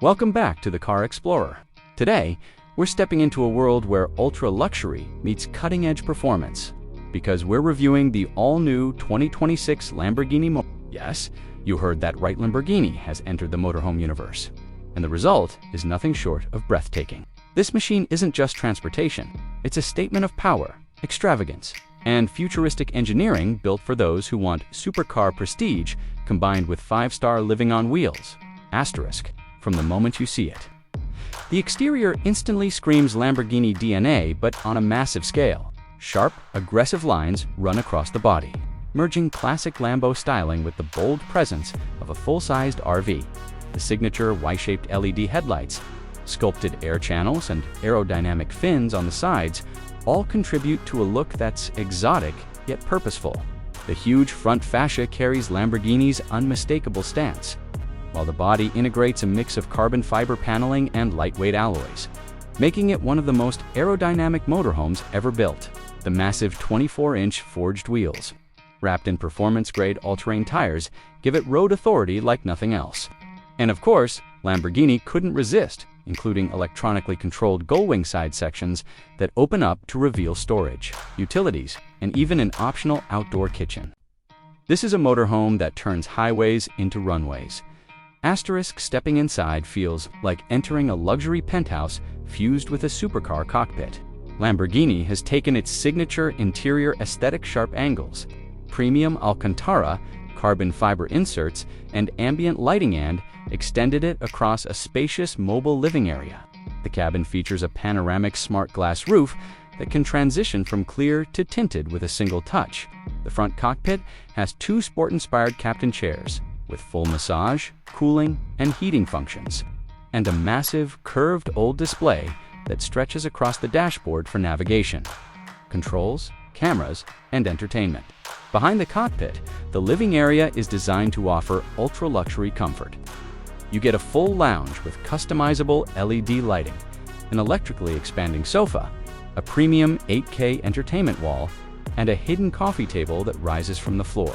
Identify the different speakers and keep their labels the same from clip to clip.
Speaker 1: Welcome back to the Car Explorer. Today, we're stepping into a world where ultra-luxury meets cutting-edge performance, because we're reviewing the all-new 2026 Lamborghini Motorhome. Yes, you heard that right, Lamborghini has entered the motorhome universe, and the result is nothing short of breathtaking. This machine isn't just transportation, it's a statement of power, extravagance, and futuristic engineering built for those who want supercar prestige combined with 5-star living on wheels. Asterisk, from the moment you see it. The exterior instantly screams Lamborghini DNA, but on a massive scale. Sharp, aggressive lines run across the body, merging classic Lambo styling with the bold presence of a full-sized RV. The signature Y-shaped LED headlights, sculpted air channels, and aerodynamic fins on the sides all contribute to a look that's exotic yet purposeful. The huge front fascia carries Lamborghini's unmistakable stance, while the body integrates a mix of carbon fiber paneling and lightweight alloys, making it one of the most aerodynamic motorhomes ever built. The massive 24-inch forged wheels, wrapped in performance-grade all-terrain tires, give it road authority like nothing else. And of course, Lamborghini couldn't resist, including electronically controlled gullwing side sections that open up to reveal storage, utilities, and even an optional outdoor kitchen. This is a motorhome that turns highways into runways. Asterisk, stepping inside feels like entering a luxury penthouse fused with a supercar cockpit. Lamborghini has taken its signature interior aesthetic sharp angles, premium Alcantara, carbon fiber inserts, and ambient lighting and extended it across a spacious mobile living area. The cabin features a panoramic smart glass roof that can transition from clear to tinted with a single touch. The front cockpit has 2 sport-inspired captain chairs with full massage, cooling, and heating functions, and a massive, curved OLED display that stretches across the dashboard for navigation, controls, cameras, and entertainment. Behind the cockpit, the living area is designed to offer ultra-luxury comfort. You get a full lounge with customizable LED lighting, an electrically expanding sofa, a premium 8K entertainment wall, and a hidden coffee table that rises from the floor.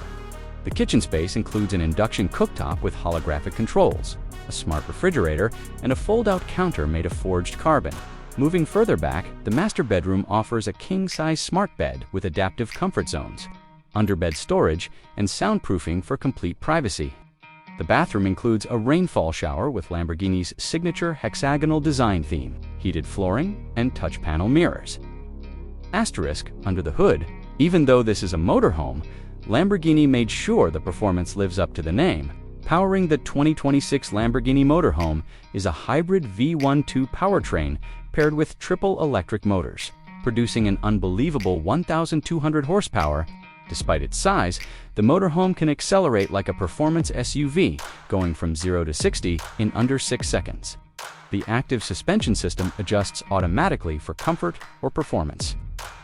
Speaker 1: The kitchen space includes an induction cooktop with holographic controls, a smart refrigerator, and a fold-out counter made of forged carbon. Moving further back, the master bedroom offers a king-size smart bed with adaptive comfort zones, underbed storage, and soundproofing for complete privacy. The bathroom includes a rainfall shower with Lamborghini's signature hexagonal design theme, heated flooring, and touch panel mirrors. Asterisk, under the hood, even though this is a motorhome, Lamborghini made sure the performance lives up to the name. Powering the 2026 Lamborghini Motorhome is a hybrid V12 powertrain paired with triple electric motors, producing an unbelievable 1,200 horsepower. Despite its size, the motorhome can accelerate like a performance SUV, going from 0 to 60 in under 6 seconds. The active suspension system adjusts automatically for comfort or performance,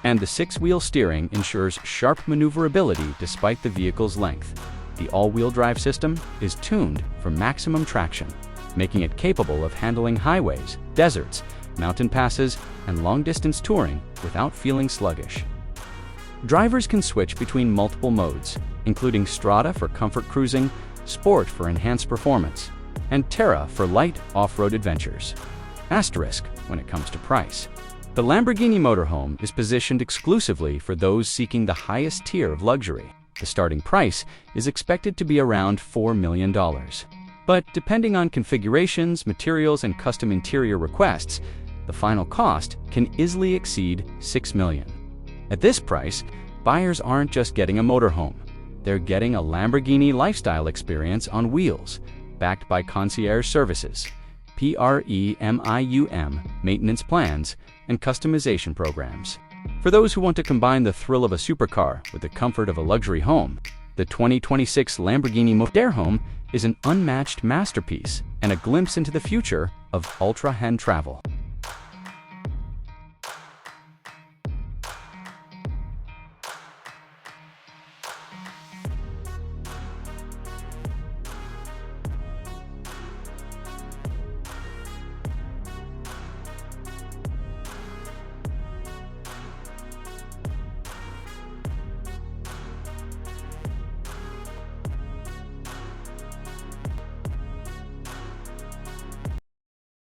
Speaker 1: and the 6-wheel steering ensures sharp maneuverability despite the vehicle's length. The all-wheel drive system is tuned for maximum traction, making it capable of handling highways, deserts, mountain passes, and long-distance touring without feeling sluggish. Drivers can switch between multiple modes, including Strada for comfort cruising, Sport for enhanced performance, and Terra for light off-road adventures. Asterisk, when it comes to price. The Lamborghini Motorhome is positioned exclusively for those seeking the highest tier of luxury. The starting price is expected to be around $4 million. But depending on configurations, materials, and custom interior requests, the final cost can easily exceed $6 million. At this price, buyers aren't just getting a motorhome. They're getting a Lamborghini lifestyle experience on wheels, backed by concierge services, premium maintenance plans, and customization programs. For those who want to combine the thrill of a supercar with the comfort of a luxury home, the 2026 Lamborghini Motorhome is an unmatched masterpiece and a glimpse into the future of ultra-hand travel.